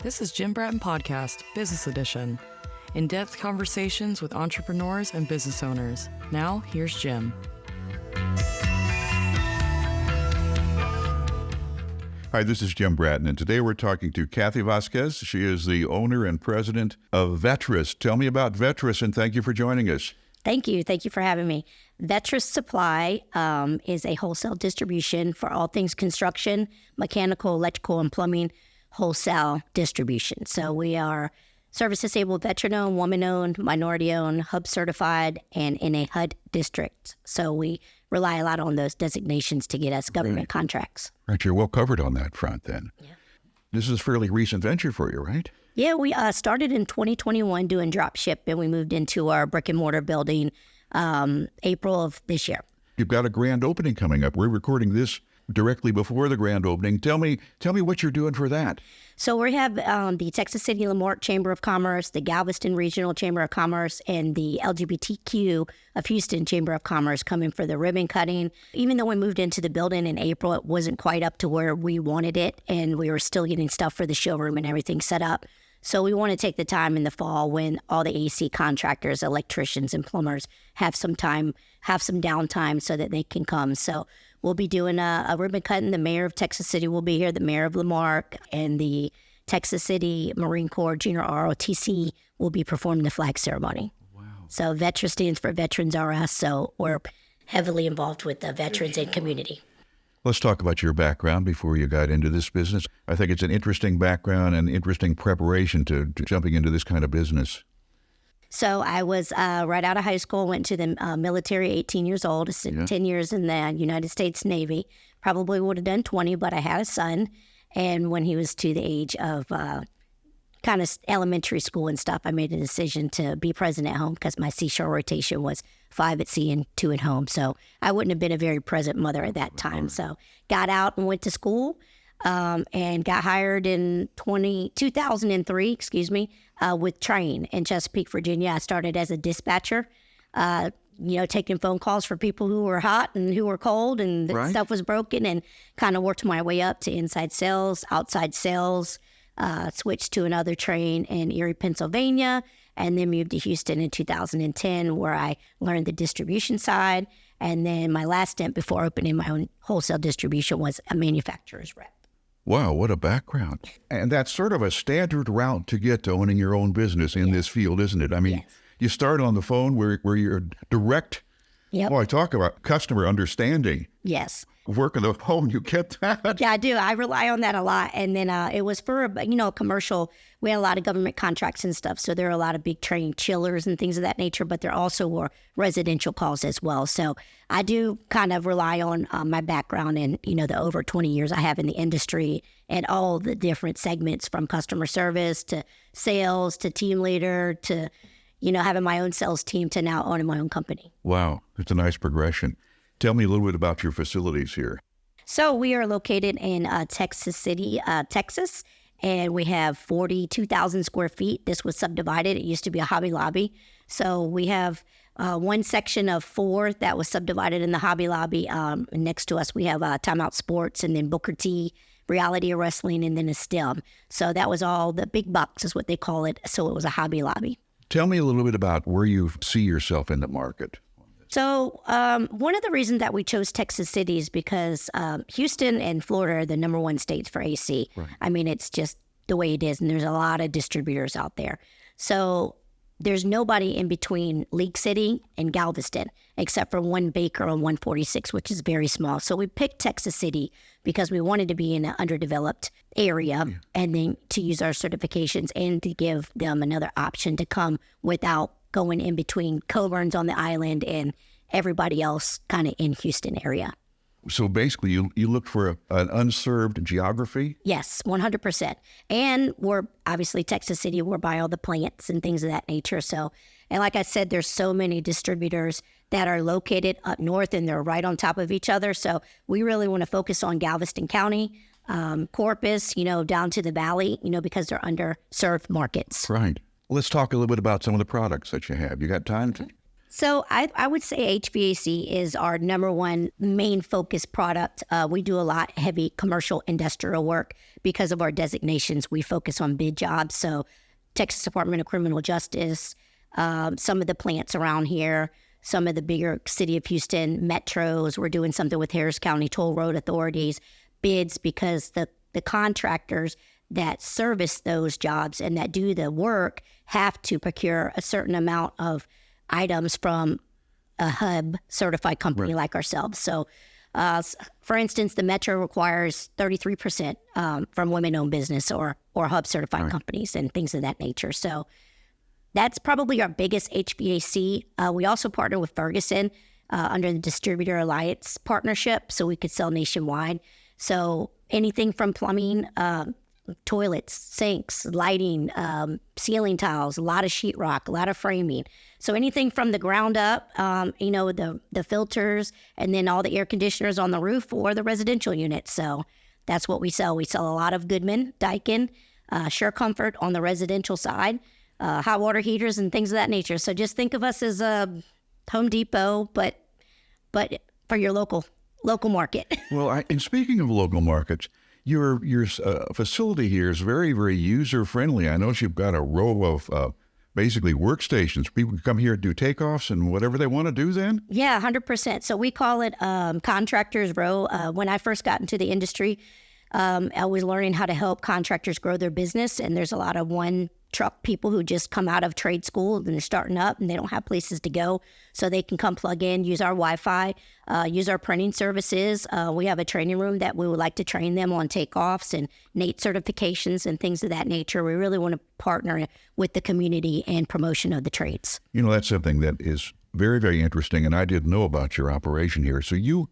This is Jim Bratton Podcast, Business Edition. In-depth conversations with entrepreneurs and business owners. Now, here's Jim. Hi, this is Jim Bratton, and today we're talking to Kathy Vazquez. She is the owner and president of Vettrus. Tell me about Vettrus, and thank you for joining us. Thank you. Thank you for having me. Vettrus Supply is a wholesale distribution for all things construction, mechanical, electrical, and plumbing wholesale distribution. So we are service-disabled, veteran-owned, woman-owned, minority-owned, HUB certified, and in a HUD district. So we rely a lot on those designations to get us government contracts. Right, you're well covered on that front then. Yeah. This is a fairly recent venture for you, right? Yeah, we started in 2021 doing drop ship, and we moved into our brick-and-mortar building April of this year. You've got a grand opening coming up. We're recording this directly before the grand opening. Tell me what you're doing for that. So we have the Texas City Lamarck Chamber of Commerce, the Galveston Regional Chamber of Commerce, and the LGBTQ of Houston Chamber of Commerce coming for the ribbon cutting. Even though we moved into the building in April, it wasn't quite up to where we wanted it, and we were still getting stuff for the showroom and everything set up. So we want to take the time in the fall when all the AC contractors, electricians, and plumbers have some downtime so that they can come. So we'll be doing a ribbon cutting. The mayor of Texas City will be here, the mayor of Lamarck, and the Texas City Marine Corps Junior ROTC will be performing the flag ceremony. Wow. So Vettrus stands for Veterans R Us, so we're heavily involved with the veterans and community. Let's talk about your background before you got into this business. I think it's an interesting background and interesting preparation to jumping into this kind of business. So I was right out of high school, went to the military, 18 years old, 10 years in the United States Navy. Probably would have done 20, but I had a son. And when he was to the age of kind of elementary school and stuff, I made a decision to be present at home because my seashore rotation was 5 at sea and 2 at home. So I wouldn't have been a very present mother at that time. So got out and went to school and got hired in 2003, with Train in Chesapeake, Virginia. I started as a dispatcher, taking phone calls for people who were hot and who were cold and stuff was broken, and kind of worked my way up to inside sales, outside sales, switched to another train in Erie, Pennsylvania, and then moved to Houston in 2010, where I learned the distribution side. And then my last stint before opening my own wholesale distribution was a manufacturer's rep. Wow, what a background. And that's sort of a standard route to get to owning your own business in this field, isn't it? I mean, you start on the phone where you're direct. Yep. Oh, I talk about customer understanding. Yes. Work on the phone, you get that? Yeah, I do. I rely on that a lot. And then it was for, a commercial. We had a lot of government contracts and stuff. So there are a lot of big train chillers and things of that nature, but there also were residential calls as well. So I do kind of rely on my background and, the over 20 years I have in the industry and all the different segments, from customer service to sales to team leader to, having my own sales team to now owning my own company. Wow, it's a nice progression. Tell me a little bit about your facilities here. So we are located in Texas City, Texas, and we have 42,000 square feet. This was subdivided. It used to be a Hobby Lobby. So we have one section of 4 that was subdivided in the Hobby Lobby. Next to us, we have Timeout Sports, and then Booker T, Reality Wrestling, and then a STEM. So that was all the big bucks is what they call it. So it was a Hobby Lobby. Tell me a little bit about where you see yourself in the market. So one of the reasons that we chose Texas City is because Houston and Florida are the number 1 states for AC. Right. I mean, it's just the way it is, and there's a lot of distributors out there. So there's nobody in between League City and Galveston, except for one Baker on 146, which is very small. So we picked Texas City because we wanted to be in an underdeveloped area and then to use our certifications and to give them another option to come without going in between Coburn's on the island and everybody else kind of in Houston area. So basically you look for an unserved geography? Yes, 100%. And we're obviously Texas City, we're by all the plants and things of that nature. So, and like I said, there's so many distributors that are located up north and they're right on top of each other. So we really want to focus on Galveston County, Corpus, down to the valley, because they're underserved markets. Right. Let's talk a little bit about some of the products that you have. You got time to? So I would say HVAC is our number one main focus product. We do a lot heavy commercial industrial work because of our designations. We focus on bid jobs. So Texas Department of Criminal Justice, some of the plants around here, some of the bigger City of Houston metros. We're doing something with Harris County Toll Road Authorities bids because the contractors that service those jobs and that do the work have to procure a certain amount of items from a hub certified company like ourselves. So, for instance, the Metro requires 33% from women-owned business or hub certified companies and things of that nature. So that's probably our biggest HVAC. We also partner with Ferguson under the Distributor Alliance partnership, so we could sell nationwide. So anything from plumbing, toilets, sinks, lighting, ceiling tiles, a lot of sheetrock, a lot of framing. So anything from the ground up, the filters, and then all the air conditioners on the roof or the residential units. So that's what we sell. We sell a lot of Goodman, Daikin, Sure Comfort on the residential side, hot water heaters and things of that nature. So just think of us as a Home Depot, but for your local market. Well, and speaking of local markets, your facility here is very, very user-friendly. I notice you've got a row of basically workstations. People can come here and do takeoffs and whatever they want to do then? Yeah, 100%. So we call it Contractors Row. When I first got into the industry, I was learning how to help contractors grow their business. And there's a lot of one-truck people who just come out of trade school and they're starting up and they don't have places to go. So they can come plug in, use our Wi-Fi, use our printing services. We have a training room that we would like to train them on takeoffs and NATE certifications and things of that nature. We really want to partner with the community and promotion of the trades. That's something that is very, very interesting, and I didn't know about your operation here. So you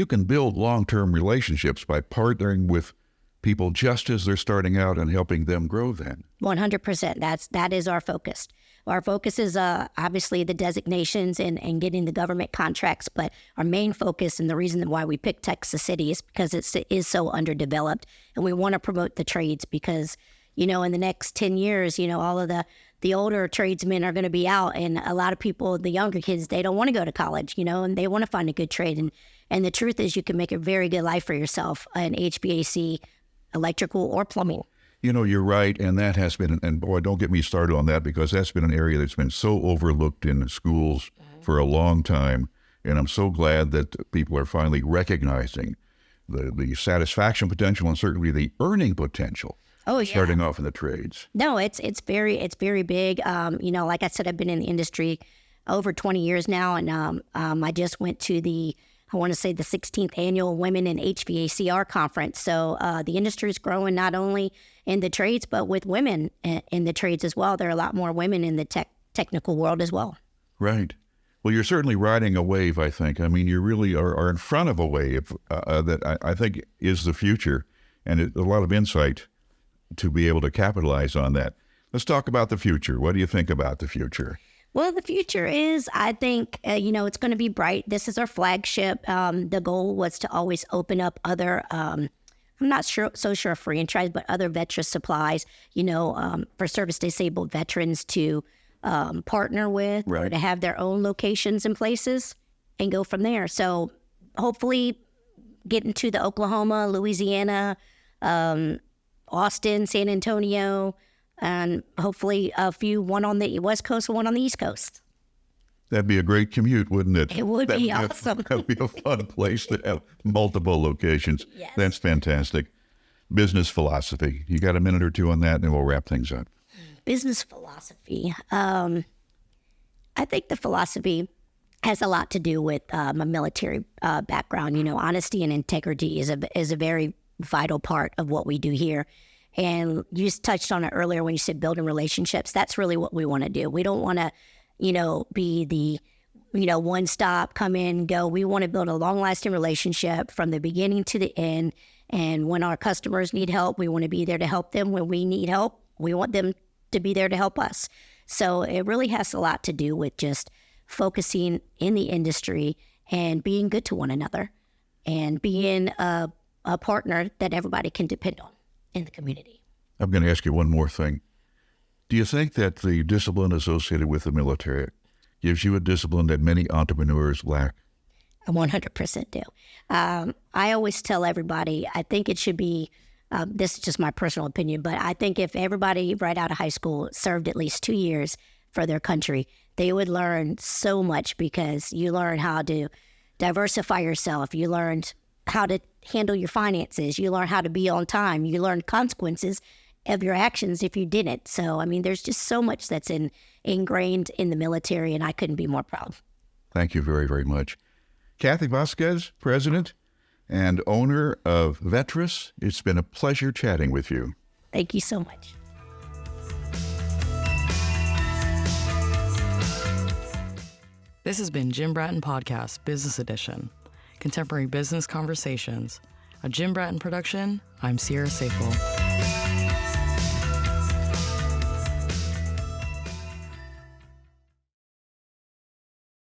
can build long-term relationships by partnering with people just as they're starting out and helping them grow then. 100%. That is our focus. Our focus is obviously the designations and getting the government contracts, but our main focus and the reason why we picked Texas City is because it is so underdeveloped, and we want to promote the trades because, in the next 10 years, all of the older tradesmen are going to be out, and a lot of people, the younger kids, they don't want to go to college, and they want to find a good trade. And the truth is you can make a very good life for yourself in HVAC, electrical, or plumbing. You're right, and that has been, and boy, don't get me started on that because that's been an area that's been so overlooked in schools for a long time, and I'm so glad that people are finally recognizing the satisfaction potential and certainly the earning potential. Oh, yeah. Starting off in the trades. No, it's very big. Like I said, I've been in the industry over 20 years now, and I just went to the 16th annual Women in HVACR conference. So the industry is growing not only in the trades, but with women in the trades as well. There are a lot more women in the technical world as well. Right. Well, you're certainly riding a wave, I think. I mean, you really are in front of a wave that I think is the future, and a lot of insight to be able to capitalize on that. Let's talk about the future. What do you think about the future? Well, the future is, I think, it's going to be bright. This is our flagship. The goal was to always open up other, I'm not so sure franchise, but other Vettrus supplies, for service-disabled veterans to partner with or to have their own locations and places and go from there. So hopefully getting to the Oklahoma, Louisiana, Austin, San Antonio, and hopefully one on the West Coast and one on the East Coast. That'd be a great commute, wouldn't it? It would be awesome. That'd be a fun place to have multiple locations. Yes. That's fantastic. Business philosophy. You got a minute or two on that, and then we'll wrap things up. Business philosophy. I think the philosophy has a lot to do with my military background. Honesty and integrity is a very vital part of what we do here. And you just touched on it earlier when you said building relationships. That's really what we want to do. We don't want to, be the, one stop, come in, go. We want to build a long-lasting relationship from the beginning to the end. And when our customers need help, we want to be there to help them. When we need help, we want them to be there to help us. So it really has a lot to do with just focusing in the industry and being good to one another and being a partner that everybody can depend on in the community. I'm going to ask you one more thing. Do you think that the discipline associated with the military gives you a discipline that many entrepreneurs lack? I 100% do. I always tell everybody, I think it should be, this is just my personal opinion, but I think if everybody right out of high school served at least 2 years for their country, they would learn so much, because you learn how to diversify yourself. You learned how to handle your finances. You learn how to be on time. You learn consequences of your actions if you didn't. So, I mean, there's just so much that's ingrained in the military, and I couldn't be more proud. Thank you very, very much. Kathy Vazquez, president and owner of Vettrus, it's been a pleasure chatting with you. Thank you so much. This has been Jim Bratton Podcast, Business Edition. Contemporary business conversations. A Jim Bratton production. I'm Sierra Safel.